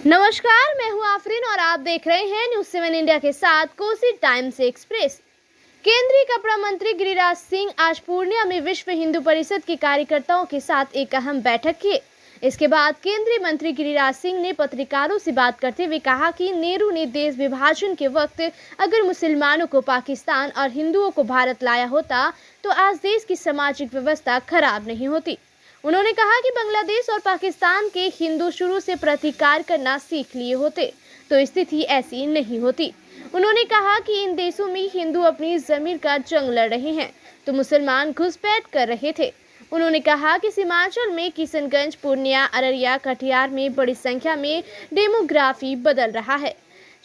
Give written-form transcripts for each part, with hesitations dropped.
नमस्कार, मैं हूं आफरीन और आप देख रहे हैं न्यूज़ 7 इंडिया के साथ कोसी टाइम्स एक्सप्रेस। केंद्रीय कपड़ा मंत्री गिरिराज सिंह आज पूर्णिया में विश्व हिंदू परिषद के कार्यकर्ताओं के साथ एक अहम बैठक किए। इसके बाद केंद्रीय मंत्री गिरिराज सिंह ने पत्रकारों से बात करते हुए कहा कि नेहरू ने देश विभाजन के वक्त अगर मुसलमानों को पाकिस्तान और हिंदुओं को भारत लाया होता तो आज देश की सामाजिक व्यवस्था खराब नहीं होती। उन्होंने कहा कि बांग्लादेश और पाकिस्तान के हिंदू शुरू से प्रतिकार करना सीख लिए होते तो स्थिति ऐसी नहीं होती। उन्होंने कहा कि इन देशों में हिंदू अपनी जमीन का जंग लड़ रहे हैं तो मुसलमान घुसपैठ कर रहे थे। उन्होंने कहा कि सीमांचल में किशनगंज, पूर्णिया, अररिया, कटिहार में बड़ी संख्या में डेमोग्राफी बदल रहा है।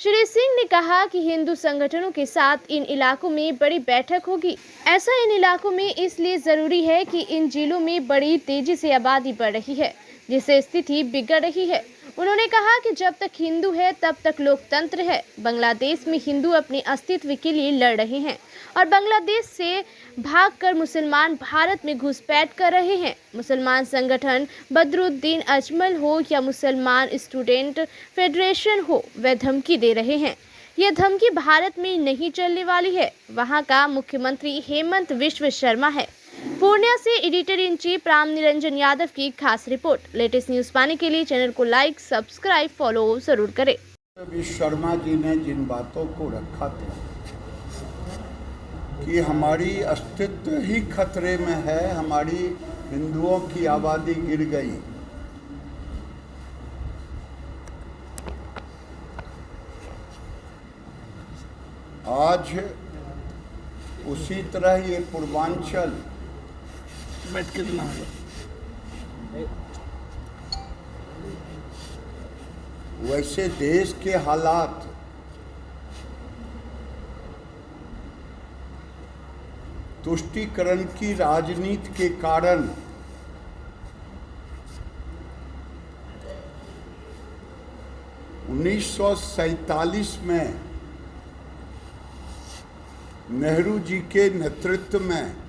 श्री सिंह ने कहा कि हिंदू संगठनों के साथ इन इलाकों में बड़ी बैठक होगी। ऐसा इन इलाकों में इसलिए जरूरी है कि इन जिलों में बड़ी तेजी से आबादी बढ़ रही है जिससे स्थिति बिगड़ रही है। उन्होंने कहा कि जब तक हिंदू है तब तक लोकतंत्र है। बांग्लादेश में हिंदू अपने अस्तित्व के लिए लड़ रहे हैं और बांग्लादेश से भागकर मुसलमान भारत में घुसपैठ कर रहे हैं। मुसलमान संगठन बदरुद्दीन अजमल हो या मुसलमान स्टूडेंट फेडरेशन हो, वे धमकी दे रहे हैं। यह धमकी भारत में नहीं चलने वाली है। वहां का मुख्यमंत्री हेमंत विश्व शर्मा है। पूर्णिया से editor in chief Ram Niranjan Yadav की खास रिपोर्ट। लेटेस्ट न्यूज पाने के लिए चैनल को लाइक, सब्सक्राइब, फॉलो जरूर करें। विश्व शर्मा जी ने जिन बातों को रखा था कि हमारी अस्तित्व ही खतरे में है, हमारी हिंदुओं की आबादी गिर गई, आज उसी तरह ये पूर्वांचल वैसे देश के हालात तुष्टीकरण की राजनीति के कारण उन्नीस में नेहरू जी के नेतृत्व में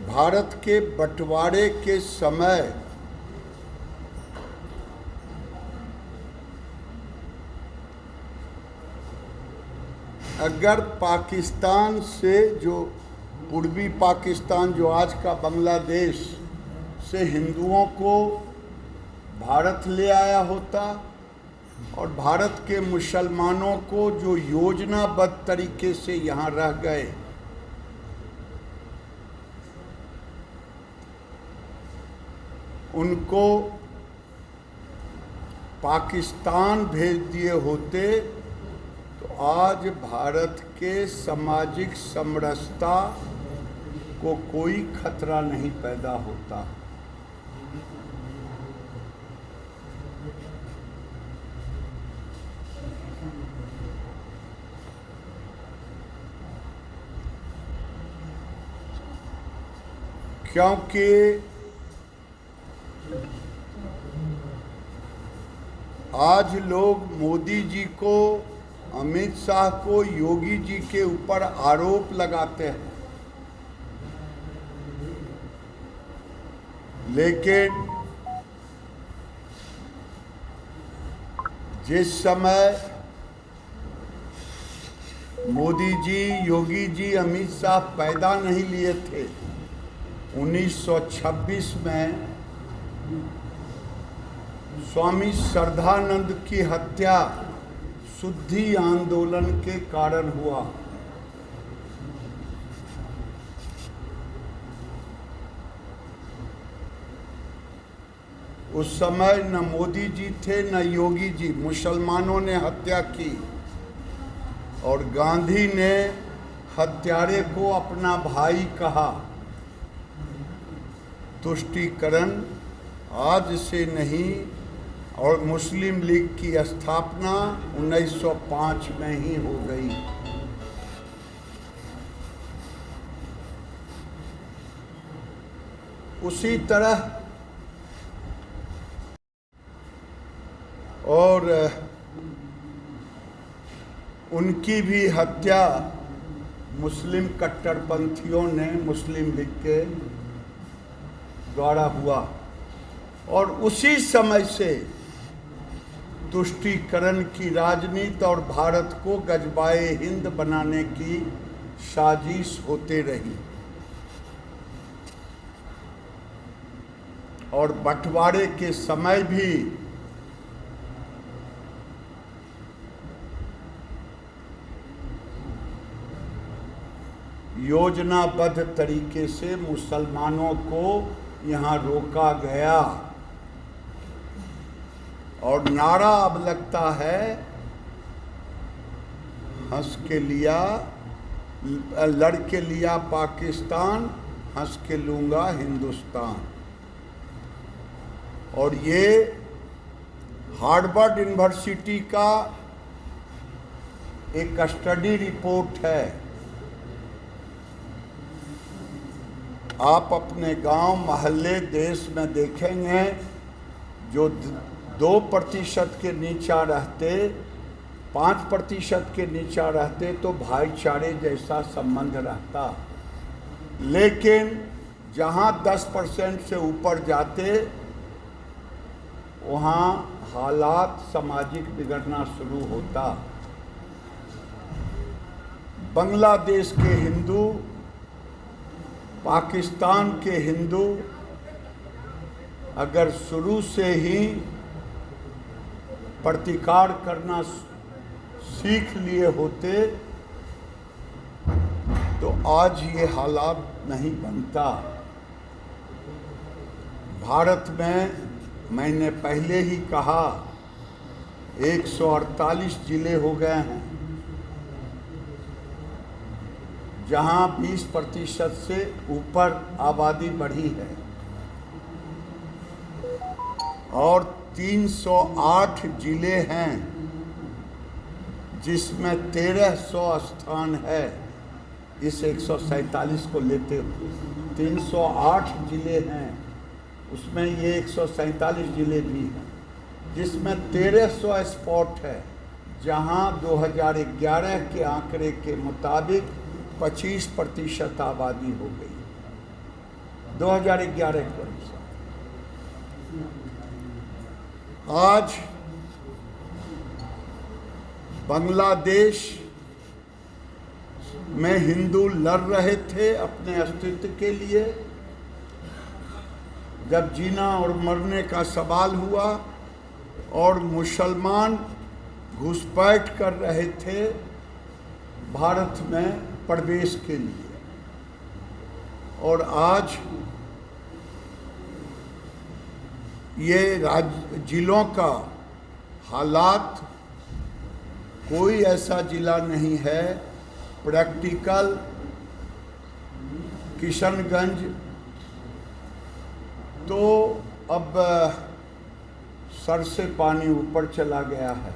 भारत के बंटवारे के समय अगर पाकिस्तान से, जो पूर्वी पाकिस्तान जो आज का बांग्लादेश से हिंदुओं को भारत ले आया होता और भारत के मुसलमानों को जो योजनाबद्ध तरीके से यहाँ रह गए, उनको पाकिस्तान भेज दिए होते तो आज भारत के सामाजिक समरसता को कोई खतरा नहीं पैदा होता। क्योंकि आज लोग मोदी जी को, अमित शाह को, योगी जी के ऊपर आरोप लगाते हैं, लेकिन जिस समय मोदी जी, योगी जी, अमित शाह पैदा नहीं लिए थे, 1926 में स्वामी श्रद्धानंद की हत्या शुद्धि आंदोलन के कारण हुआ। उस समय न मोदी जी थे न योगी जी, मुसलमानों ने हत्या की और गांधी ने हत्यारे को अपना भाई कहा। तुष्टीकरण आज से नहीं और मुस्लिम लीग की स्थापना 1905 में ही हो गई। उसी तरह और उनकी भी हत्या मुस्लिम कट्टरपंथियों ने, मुस्लिम लीग के द्वारा हुआ और उसी समय से तुष्टीकरण की राजनीति और भारत को गजबाए हिंद बनाने की साजिश होते रही और बंटवारे के समय भी योजनाबद्ध तरीके से मुसलमानों को यहाँ रोका गया और नारा अब लगता है हंस के लिया लड़ के लिया पाकिस्तान, हंस के लूँगा हिंदुस्तान। और ये हार्वर्ड यूनिवर्सिटी का एक स्टडी रिपोर्ट है। आप अपने गांव, मोहल्ले, देश में देखेंगे जो 2% के नीचा रहते, 5% के नीचा रहते तो भाईचारे जैसा संबंध रहता, लेकिन जहां 10% से ऊपर जाते वहाँ हालात सामाजिक बिगड़ना शुरू होता। बांग्लादेश के हिंदू, पाकिस्तान के हिंदू अगर शुरू से ही प्रतिकार करना सीख लिए होते तो आज ये हालात नहीं बनता। भारत में मैंने पहले ही कहा 148 जिले हो गए हैं जहां 20% से ऊपर आबादी बढ़ी है और 308 जिले हैं जिसमें 1300 स्थान है। इस 147 को लेते हुए 308 जिले हैं, उसमें ये 147 जिले भी हैं जिसमें 1300 स्पॉट है जहां 2011 के आंकड़े के मुताबिक 25% आबादी हो गई 2011 के अनुसार। आज बांग्लादेश में हिंदू लड़ रहे थे अपने अस्तित्व के लिए। जब जीना और मरने का सवाल हुआ और मुसलमान घुसपैठ कर रहे थे भारत में प्रवेश के लिए, और आज ये जिलों का हालात, कोई ऐसा जिला नहीं है प्रैक्टिकल। किशनगंज तो अब सर से पानी ऊपर चला गया है,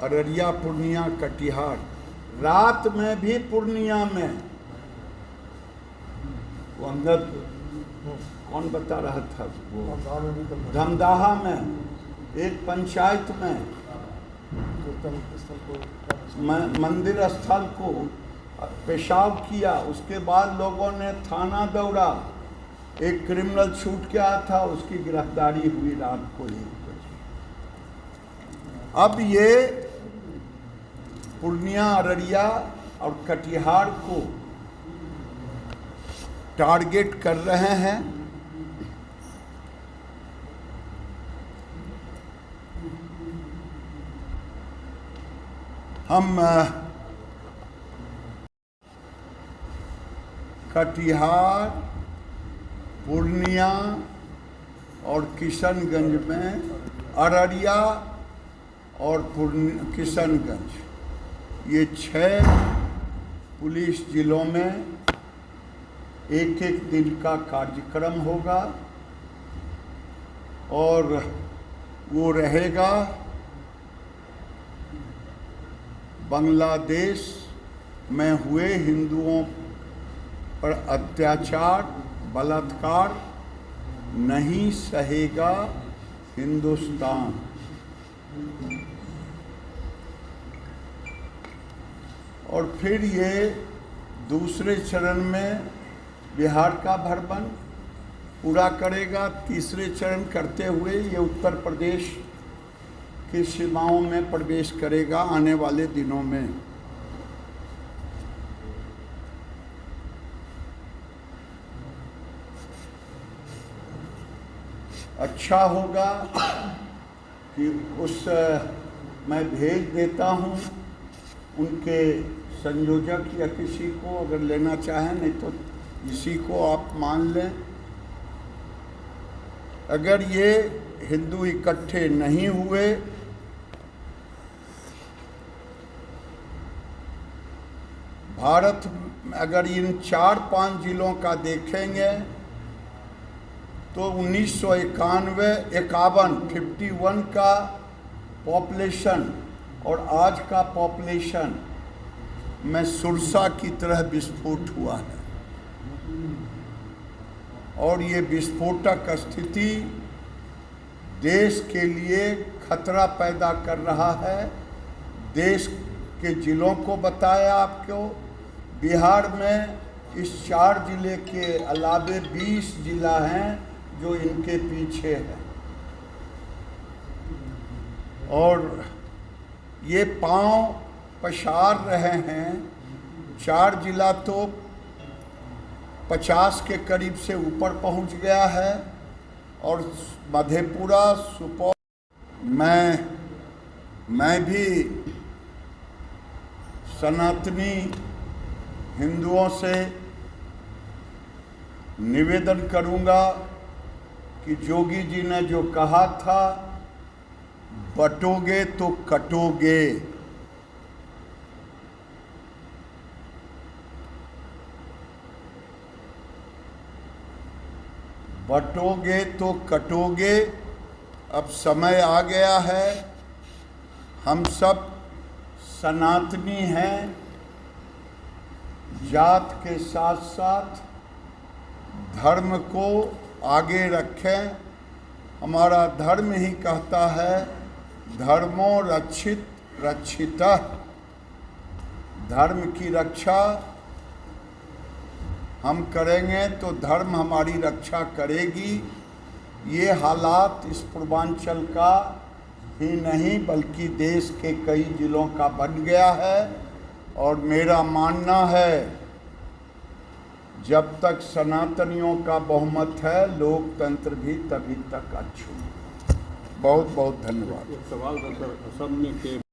अररिया, पूर्णिया, कटिहार, रात में भी पूर्णिया में वो अंदर कौन बता रहा था, वो धमदाहा में एक पंचायत में मंदिर स्थल को पेशाब किया, उसके बाद लोगों ने थाना दौड़ा, एक क्रिमिनल छूट के आया था, उसकी गिरफ्तारी हुई रात को 1 बजे। अब ये पूर्णिया, अररिया और कटिहार को टारगेट कर रहे हैं। हम कटिहार, पूर्णिया और किशनगंज में, अररिया और किशनगंज, ये 6 पुलिस जिलों में एक दिन का कार्यक्रम होगा और वो रहेगा बांग्लादेश में हुए हिंदुओं पर अत्याचार, बलात्कार नहीं सहेगा हिंदुस्तान। और फिर ये दूसरे चरण में बिहार का भरबन, पूरा करेगा। तीसरे चरण करते हुए ये उत्तर प्रदेश की सीमाओं में प्रवेश करेगा आने वाले दिनों में। अच्छा होगा कि मैं भेज देता हूँ उनके संयोजक या किसी को, अगर लेना चाहें, नहीं तो इसी को आप मान लें। अगर ये हिंदू इकट्ठे नहीं हुए भारत, अगर इन 4-5 जिलों का देखेंगे तो 1951 का पॉपुलेशन और आज का पॉपुलेशन में सुरसा की तरह विस्फोट हुआ है। और ये विस्फोटक स्थिति देश के लिए खतरा पैदा कर रहा है। देश के जिलों को बताया आपको, बिहार में इस 4 जिले के अलावे 20 जिला हैं जो इनके पीछे है। और ये पांव पसार रहे हैं। 4 जिला तो 50 के करीब से ऊपर पहुंच गया है। और मधेपुरा, सुपौल, मैं भी सनातनी हिंदुओं से निवेदन करूंगा कि जोगी जी ने जो कहा था, बटोगे तो कटोगे। बटोगे तो कटोगे। अब समय आ गया है, हम सब सनातनी हैं। जात के साथ साथ धर्म को आगे रखें। हमारा धर्म ही कहता है, धर्मो रक्षित रक्षितः। धर्म की रक्षा हम करेंगे तो धर्म हमारी रक्षा करेगी। ये हालात इस पूर्वांचल का ही नहीं बल्कि देश के कई जिलों का बन गया है। और मेरा मानना है, जब तक सनातनियों का बहुमत है, लोकतंत्र भी तभी तक अच्छा। बहुत बहुत धन्यवाद। एक सवाल था सर, असम में के